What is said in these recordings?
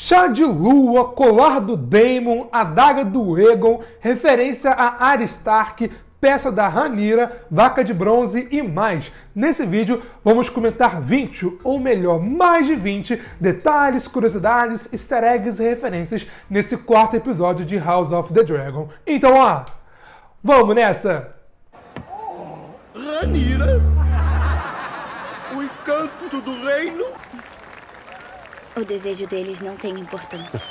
Chá de lua, colar do Daemon, adaga do Aegon, referência a Arya Stark, peça da Rhaenyra, vaca de bronze e mais. Nesse vídeo vamos comentar 20, ou melhor, mais de 20 detalhes, curiosidades, easter eggs e referências nesse quarto episódio de House of the Dragon. Então, ó, vamos nessa! Rhaenyra? O encanto do reino? O desejo deles não tem importância.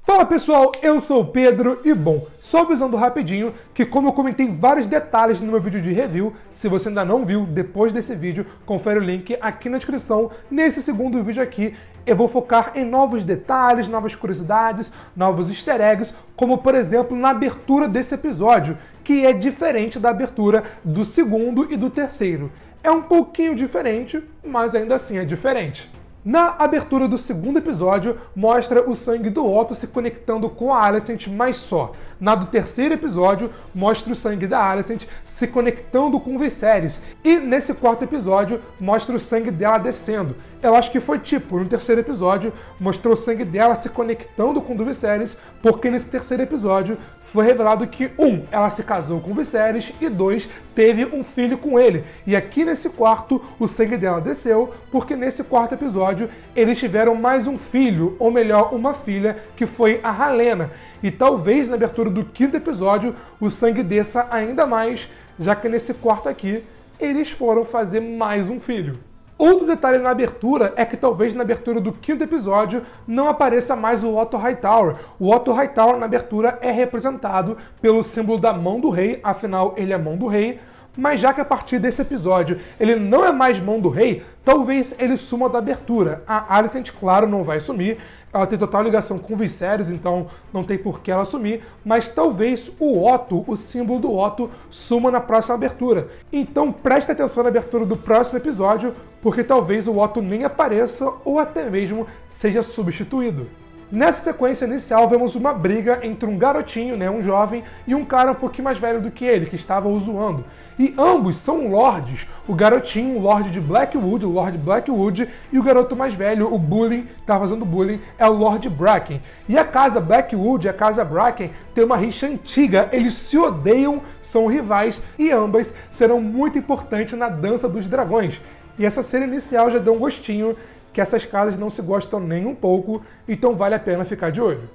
Fala pessoal, eu sou o Pedro e bom, só avisando rapidinho que como eu comentei vários detalhes no meu vídeo de review, se você ainda não viu, depois desse vídeo, confere o link aqui na descrição. Nesse segundo vídeo aqui, eu vou focar em novos detalhes, novas curiosidades, novos easter eggs, como por exemplo na abertura desse episódio, que é diferente da abertura do segundo e do terceiro. É um pouquinho diferente, mas ainda assim é diferente. Na abertura do segundo episódio, mostra o sangue do Otto se conectando com a Alicent, mas só. Na do terceiro episódio, mostra o sangue da Alicent se conectando com Viserys. E nesse quarto episódio, mostra o sangue dela descendo. Eu acho que foi tipo, no terceiro episódio, mostrou o sangue dela se conectando com o do Viserys, porque nesse terceiro episódio foi revelado que, ela se casou com o Viserys, e 2, teve um filho com ele. E aqui nesse quarto, o sangue dela desceu, porque nesse quarto episódio, eles tiveram mais um filho, ou melhor, uma filha, que foi a Helaena. E talvez na abertura do quinto episódio, o sangue desça ainda mais, já que nesse quarto aqui, eles foram fazer mais um filho. Outro detalhe na abertura é que talvez na abertura do quinto episódio não apareça mais o Otto Hightower. O Otto Hightower na abertura é representado pelo símbolo da mão do rei, afinal ele é mão do rei, mas já que a partir desse episódio ele não é mais mão do rei, talvez ele suma da abertura. A Alicent, claro, não vai sumir, ela tem total ligação com o Viserys, então não tem por que ela sumir, mas talvez o Otto, o símbolo do Otto, suma na próxima abertura. Então preste atenção na abertura do próximo episódio, porque talvez o Otto nem apareça ou até mesmo seja substituído. Nessa sequência inicial, vemos uma briga entre um garotinho, um jovem, e um cara um pouquinho mais velho do que ele, que estava o zoando. E ambos são lords. O garotinho, o Lorde de Blackwood, o Lord Blackwood, e o garoto mais velho, o bullying, que está fazendo bullying, é o Lord Bracken. E a casa Blackwood e a casa Bracken tem uma rixa antiga, eles se odeiam, são rivais, e ambas serão muito importantes na Dança dos Dragões. E essa cena inicial já deu um gostinho que essas casas não se gostam nem um pouco, então vale a pena ficar de olho.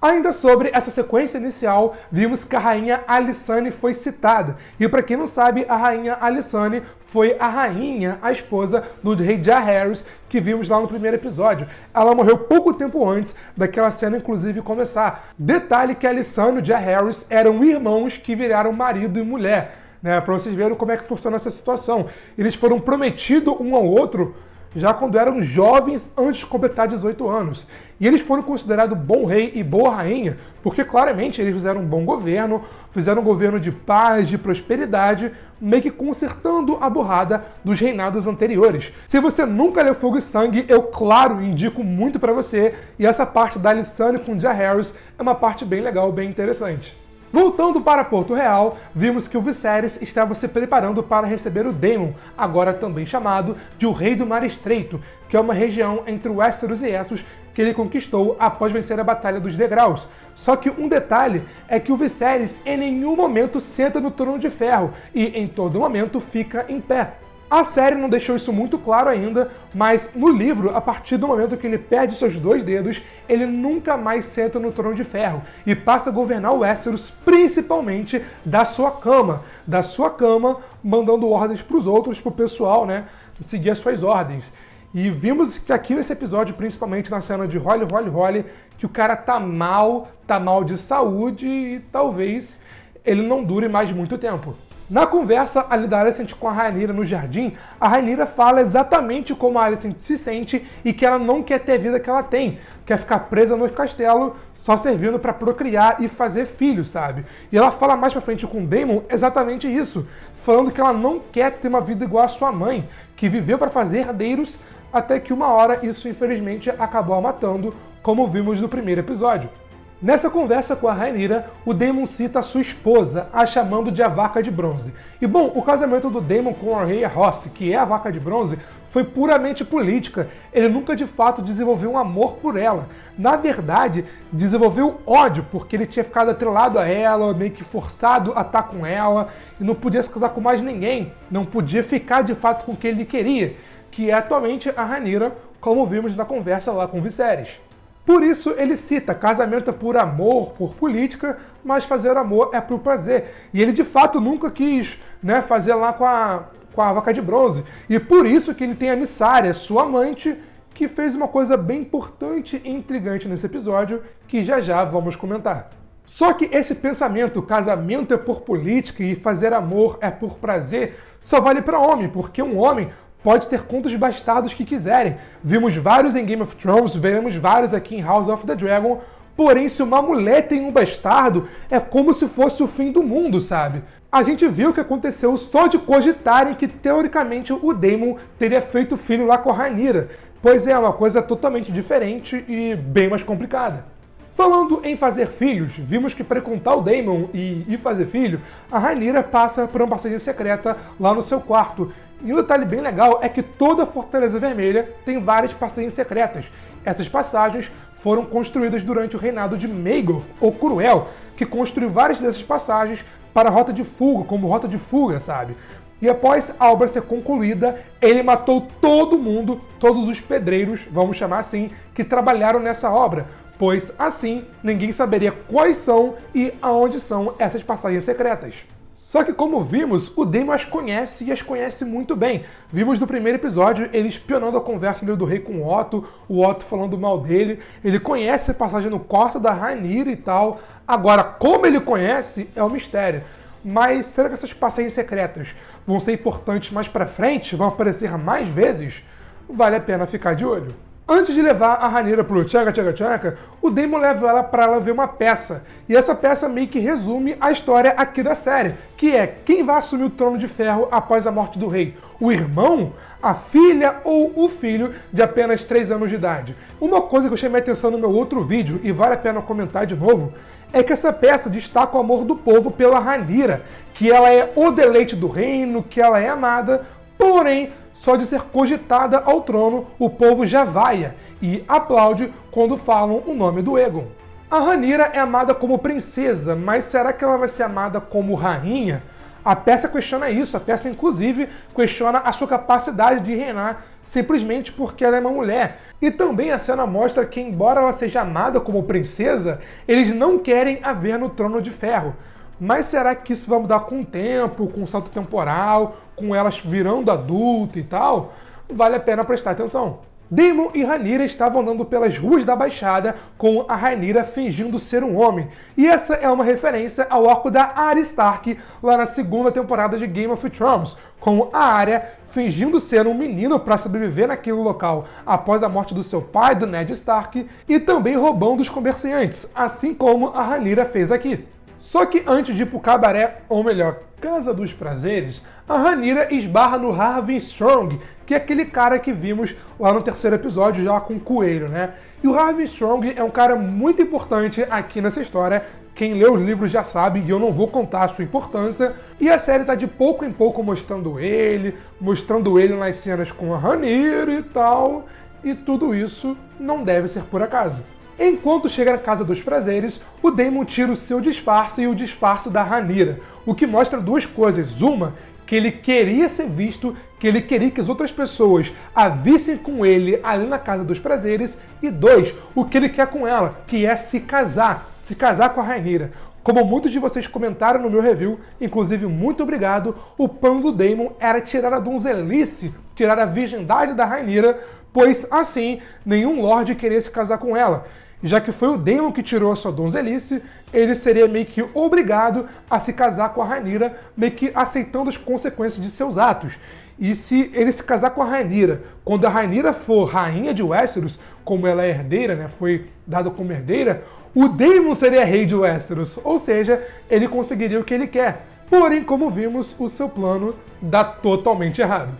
Ainda sobre essa sequência inicial, vimos que a rainha Alysanne foi citada. E para quem não sabe, a rainha Alysanne foi a rainha, a esposa do rei Jaehaerys, que vimos lá no primeiro episódio. Ela morreu pouco tempo antes daquela cena, inclusive, começar. Detalhe que Alysanne e Jaehaerys eram irmãos que viraram marido e mulher. Para vocês verem como é que funciona essa situação. Eles foram prometidos um ao outro já quando eram jovens, antes de completar 18 anos. E eles foram considerados bom rei e boa rainha, porque claramente eles fizeram um bom governo, fizeram um governo de paz, de prosperidade, meio que consertando a burrada dos reinados anteriores. Se você nunca leu Fogo e Sangue, eu, claro, indico muito pra você, e essa parte da Alysanne com Jaehaerys é uma parte bem legal, bem interessante. Voltando para Porto Real, vimos que o Viserys estava se preparando para receber o Daemon, agora também chamado de o Rei do Mar Estreito, que é uma região entre Westeros e Essos que ele conquistou após vencer a Batalha dos Degraus. Só que um detalhe é que o Viserys em nenhum momento senta no Trono de Ferro e em todo momento fica em pé. A série não deixou isso muito claro ainda, mas no livro, a partir do momento que ele perde seus 2 dedos, ele nunca mais senta no Trono de Ferro e passa a governar o Westeros principalmente da sua cama, mandando ordens para os outros, para o pessoal, seguir as suas ordens. E vimos que aqui nesse episódio, principalmente na cena de Holly, que o cara tá mal de saúde e talvez ele não dure mais muito tempo. Na conversa ali da Alicent com a Rhaenyra no jardim, a Rhaenyra fala exatamente como a Alicent se sente e que ela não quer ter a vida que ela tem, quer ficar presa no castelo só servindo para procriar e fazer filhos, sabe? E ela fala mais pra frente com o Daemon exatamente isso, falando que ela não quer ter uma vida igual a sua mãe, que viveu para fazer herdeiros, até que uma hora isso infelizmente acabou a matando, como vimos no primeiro episódio. Nessa conversa com a Rhaenyra, o Daemon cita a sua esposa, a chamando de a Vaca de Bronze. E bom, o casamento do Daemon com a Rhea Rosse, que é a Vaca de Bronze, foi puramente política. Ele nunca de fato desenvolveu um amor por ela. Na verdade, desenvolveu ódio, porque ele tinha ficado atrelado a ela, meio que forçado a estar com ela, e não podia se casar com mais ninguém, não podia ficar de fato com quem ele queria, que é atualmente a Rhaenyra, como vimos na conversa lá com Viserys. Por isso ele cita: casamento é por amor, por política, mas fazer amor é por prazer. E ele de fato nunca quis, né, fazer lá com a vaca de bronze. E por isso que ele tem a Missária, sua amante, que fez uma coisa bem importante e intrigante nesse episódio, que já vamos comentar. Só que esse pensamento, casamento é por política e fazer amor é por prazer, só vale para homem, porque um homem pode ter quantos bastardos que quiserem. Vimos vários em Game of Thrones, veremos vários aqui em House of the Dragon. Porém, se uma mulher tem um bastardo, é como se fosse o fim do mundo, sabe? A gente viu o que aconteceu só de cogitarem que, teoricamente, o Daemon teria feito filho lá com a Rhaenyra. Pois é, uma coisa totalmente diferente e bem mais complicada. Falando em fazer filhos, vimos que para encontrar o Daemon e fazer filho, a Rhaenyra passa por uma passagem secreta lá no seu quarto. E um detalhe bem legal é que toda a Fortaleza Vermelha tem várias passagens secretas. Essas passagens foram construídas durante o reinado de Maegor, ou Cruel, que construiu várias dessas passagens para a rota de fuga, como rota de fuga, sabe? E após a obra ser concluída, ele matou todo mundo, todos os pedreiros, vamos chamar assim, que trabalharam nessa obra, pois assim ninguém saberia quais são e aonde são essas passagens secretas. Só que, como vimos, o Daemon as conhece e as conhece muito bem. Vimos no primeiro episódio ele espionando a conversa do rei com o Otto falando mal dele. Ele conhece a passagem no quarto da Rhaenyra e tal. Agora, como ele conhece, é um mistério. Mas será que essas passagens secretas vão ser importantes mais pra frente? Vão aparecer mais vezes? Vale a pena ficar de olho. Antes de levar a Rhaenyra pro tchaca tchaca tchaca, o Daemon leva ela para ela ver uma peça. E essa peça meio que resume a história aqui da série, que é: quem vai assumir o trono de ferro após a morte do rei? O irmão, a filha ou o filho de apenas 3 anos de idade? Uma coisa que eu chamei a atenção no meu outro vídeo, e vale a pena comentar de novo, é que essa peça destaca o amor do povo pela Rhaenyra, que ela é o deleite do reino, que ela é amada, porém, só de ser cogitada ao trono, o povo já vaia e aplaude quando falam o nome do Aegon. A Rhaenyra é amada como princesa, mas será que ela vai ser amada como rainha? A peça questiona isso, a peça inclusive questiona a sua capacidade de reinar simplesmente porque ela é uma mulher. E também a cena mostra que, embora ela seja amada como princesa, eles não querem a ver no trono de ferro. Mas será que isso vai mudar com o tempo, com o salto temporal, com elas virando adulta e tal? Vale a pena prestar atenção. Daemon e Rhaenyra estavam andando pelas ruas da Baixada com a Rhaenyra fingindo ser um homem. E essa é uma referência ao arco da Arya Stark lá na 2ª temporada de Game of Thrones, com a Arya fingindo ser um menino para sobreviver naquele local após a morte do seu pai, do Ned Stark, e também roubando os comerciantes, assim como a Rhaenyra fez aqui. Só que antes de ir pro cabaré, ou melhor, Casa dos Prazeres, a Rhaenyra esbarra no Harwin Strong, que é aquele cara que vimos lá no 3º episódio, já com o coelho, né? E o Harwin Strong é um cara muito importante aqui nessa história. Quem lê os livros já sabe, e eu não vou contar a sua importância. E a série tá de pouco em pouco mostrando ele nas cenas com a Rhaenyra e tal. E tudo isso não deve ser por acaso. Enquanto chega na Casa dos Prazeres, o Daemon tira o seu disfarce e o disfarce da Rhaenyra, o que mostra duas coisas. Uma, que ele queria ser visto, que ele queria que as outras pessoas a vissem com ele ali na Casa dos Prazeres. E 2, o que ele quer com ela, que é se casar com a Rhaenyra. Como muitos de vocês comentaram no meu review, inclusive muito obrigado, o plano do Daemon era tirar a donzelice, tirar a virgindade da Rhaenyra, pois assim nenhum lorde queria se casar com ela. Já que foi o Daemon que tirou a sua donzelice, ele seria meio que obrigado a se casar com a Rhaenyra, meio que aceitando as consequências de seus atos. E se ele se casar com a Rhaenyra, quando a Rhaenyra for rainha de Westeros, como ela é herdeira, né, foi dada como herdeira, o Daemon seria rei de Westeros, ou seja, ele conseguiria o que ele quer. Porém, como vimos, o seu plano dá totalmente errado.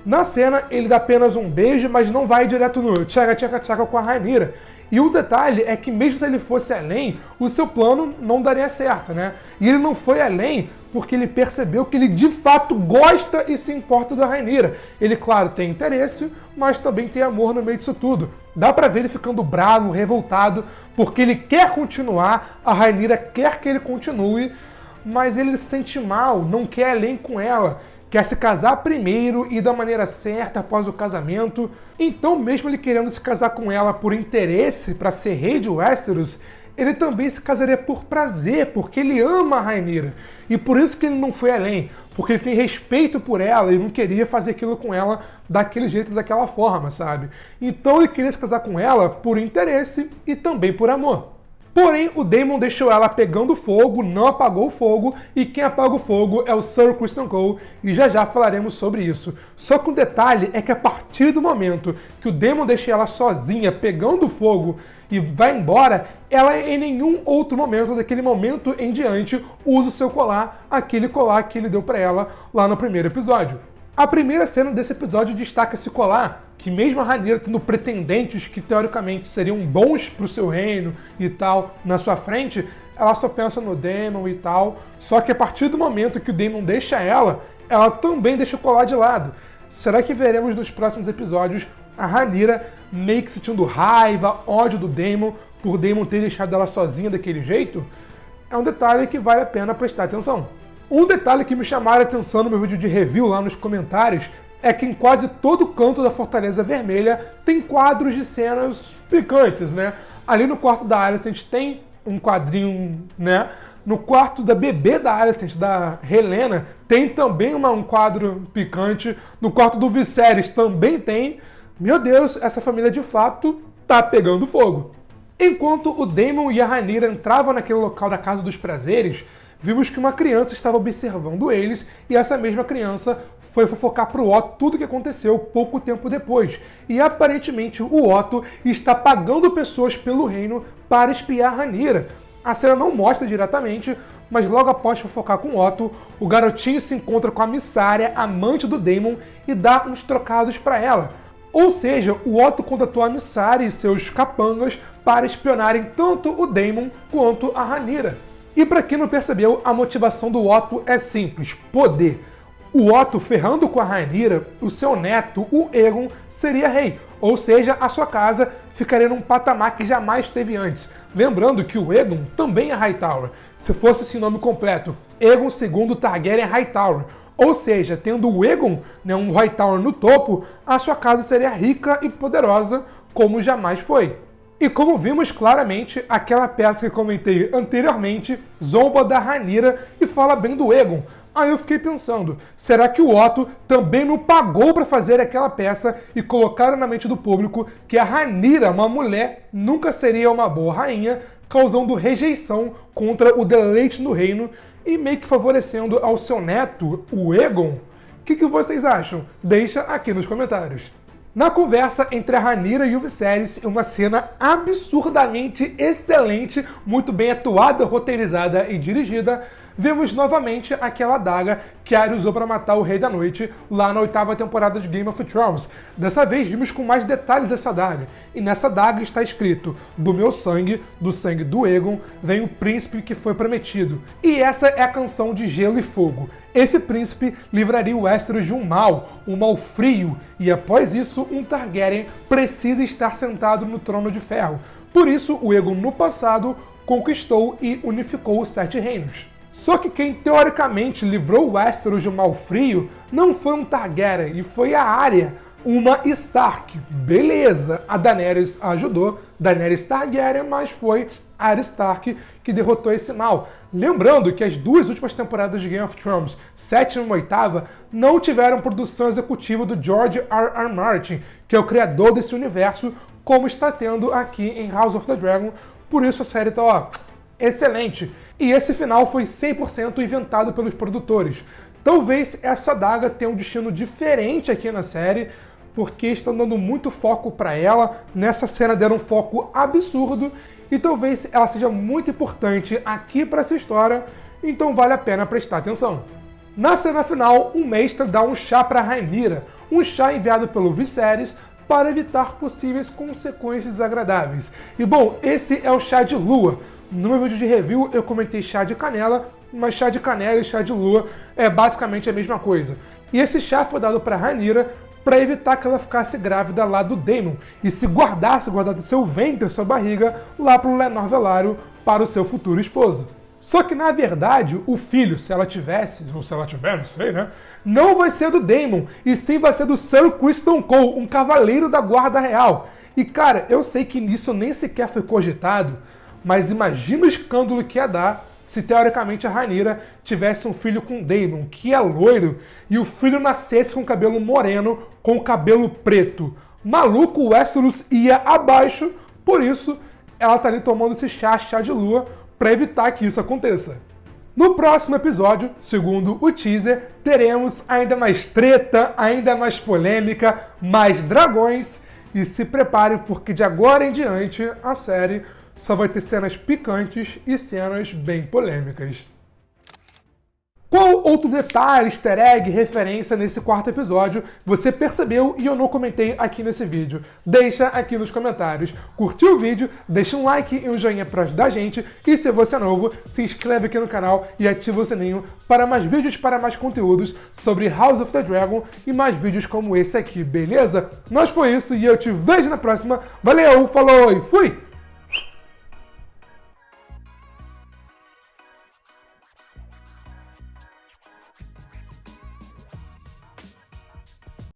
Na cena, ele dá apenas um beijo, mas não vai direto no tchaca tchaca tchaca com a Rhaenyra. E o detalhe é que mesmo se ele fosse além, o seu plano não daria certo, né? E ele não foi além porque ele percebeu que ele de fato gosta e se importa da Rhaenyra. Ele, claro, tem interesse, mas também tem amor no meio disso tudo. Dá pra ver ele ficando bravo, revoltado, porque ele quer continuar, a Rhaenyra quer que ele continue, mas ele se sente mal, não quer além com ela. Quer se casar primeiro e da maneira certa após o casamento. Então, mesmo ele querendo se casar com ela por interesse para ser rei de Westeros, ele também se casaria por prazer, porque ele ama a Rhaenyra. E por isso que ele não foi além, porque ele tem respeito por ela e não queria fazer aquilo com ela daquele jeito, daquela forma, sabe? Então ele queria se casar com ela por interesse e também por amor. Porém, o Daemon deixou ela pegando fogo, não apagou o fogo, e quem apaga o fogo é o Sir Criston Cole, e já falaremos sobre isso. Só que o detalhe é que a partir do momento que o Daemon deixa ela sozinha, pegando fogo, e vai embora, ela em nenhum outro momento, daquele momento em diante, usa o seu colar, aquele colar que ele deu pra ela lá no primeiro episódio. A primeira cena desse episódio destaca esse colar, que mesmo a Rhaenyra tendo pretendentes que teoricamente seriam bons pro seu reino e tal na sua frente, ela só pensa no Daemon e tal. Só que a partir do momento que o Daemon deixa ela também deixa o colar de lado. Será que veremos nos próximos episódios a Rhaenyra meio que sentindo raiva, ódio do Daemon por Daemon ter deixado ela sozinha daquele jeito? É um detalhe que vale a pena prestar atenção. Um detalhe que me chamaram a atenção no meu vídeo de review lá nos comentários é que em quase todo canto da Fortaleza Vermelha tem quadros de cenas picantes, né? Ali no quarto da Alicent tem um quadrinho, né? No quarto da bebê da Alicent, da Helena, tem também um quadro picante. No quarto do Viserys também tem. Meu Deus, essa família de fato tá pegando fogo. Enquanto o Daemon e a Rhaenyra entravam naquele local da Casa dos Prazeres, vimos que uma criança estava observando eles e essa mesma criança foi fofocar pro Otto tudo o que aconteceu pouco tempo depois. E aparentemente o Otto está pagando pessoas pelo reino para espiar a Rhaenyra. A cena não mostra diretamente, mas logo após fofocar com Otto, o garotinho se encontra com a Missária, amante do Daemon, e dá uns trocados para ela. Ou seja, o Otto contratou a Missária e seus capangas para espionarem tanto o Daemon quanto a Rhaenyra. E para quem não percebeu, a motivação do Otto é simples: poder. O Otto, ferrando com a Rhaenyra, o seu neto, o Aegon, seria rei. Ou seja, a sua casa ficaria num patamar que jamais teve antes. Lembrando que o Aegon também é Hightower. Se fosse esse nome completo, Aegon II Targaryen Hightower. Ou seja, tendo o Aegon, né, um Hightower no topo, a sua casa seria rica e poderosa como jamais foi. E como vimos claramente, aquela peça que comentei anteriormente zomba da Rhaenyra e fala bem do Aegon. Aí eu fiquei pensando, será que o Otto também não pagou para fazer aquela peça e colocar na mente do público que a Rhaenyra, uma mulher, nunca seria uma boa rainha, causando rejeição contra o deleite no reino e meio que favorecendo ao seu neto, o Aegon? O que vocês acham? Deixa aqui nos comentários. Na conversa entre a Rhaenyra e o Viserys, uma cena absurdamente excelente, muito bem atuada, roteirizada e dirigida, vemos novamente aquela adaga que Arya usou para matar o Rei da Noite lá na 8ª temporada de Game of Thrones. Dessa vez vimos com mais detalhes essa adaga, e nessa adaga está escrito: do meu sangue, do sangue do Aegon, vem o príncipe que foi prometido. E essa é a canção de Gelo e Fogo. Esse príncipe livraria o Westeros de um mal frio, e após isso um Targaryen precisa estar sentado no trono de ferro. Por isso o Aegon no passado conquistou e unificou os 7 reinos. Só que quem teoricamente livrou Westeros de um mal frio não foi um Targaryen, e foi a Arya, uma Stark. Beleza, a Daenerys ajudou, Daenerys Targaryen, mas foi a Arya Stark que derrotou esse mal. Lembrando que as 2 últimas temporadas de Game of Thrones, 7ª e 8ª, não tiveram produção executiva do George R.R. Martin, que é o criador desse universo, como está tendo aqui em House of the Dragon. Por isso a série tá, ó, excelente. E esse final foi 100% inventado pelos produtores. Talvez essa adaga tenha um destino diferente aqui na série, porque estão dando muito foco para ela. Nessa cena deram um foco absurdo, e talvez ela seja muito importante aqui para essa história, então vale a pena prestar atenção. Na cena final, o Maester dá um chá para Rhaenyra, um chá enviado pelo Viserys para evitar possíveis consequências desagradáveis. E bom, esse é o chá de lua. No meu vídeo de review eu comentei chá de canela, mas chá de canela e chá de lua é basicamente a mesma coisa. E esse chá foi dado para Rhaenyra para evitar que ela ficasse grávida lá do Daemon e se guardasse do seu ventre, sua barriga, lá pro Lenor Velaryon para o seu futuro esposo. Só que, na verdade, o filho, se ela tivesse, ou se ela tiver, não sei, né? Não vai ser do Daemon, e sim vai ser do Sir Criston Cole, um cavaleiro da Guarda Real. E, cara, eu sei que nisso nem sequer foi cogitado, mas imagina o escândalo que ia dar se, teoricamente, a Rhaenyra tivesse um filho com Daemon, que é loiro, e o filho nascesse com cabelo moreno, com cabelo preto. Maluco, o Westeros ia abaixo, por isso ela tá ali tomando esse chá de lua, para evitar que isso aconteça. No próximo episódio, segundo o teaser, teremos ainda mais treta, ainda mais polêmica, mais dragões, e se preparem porque de agora em diante a série só vai ter cenas picantes e cenas bem polêmicas. Qual outro detalhe, easter egg, referência nesse quarto episódio você percebeu e eu não comentei aqui nesse vídeo? Deixa aqui nos comentários. Curtiu o vídeo? Deixa um like e um joinha para ajudar a gente. E se você é novo, se inscreve aqui no canal e ativa o sininho para mais vídeos, para mais conteúdos sobre House of the Dragon e mais vídeos como esse aqui, beleza? Nós foi isso e eu te vejo na próxima. Valeu, falou e fui!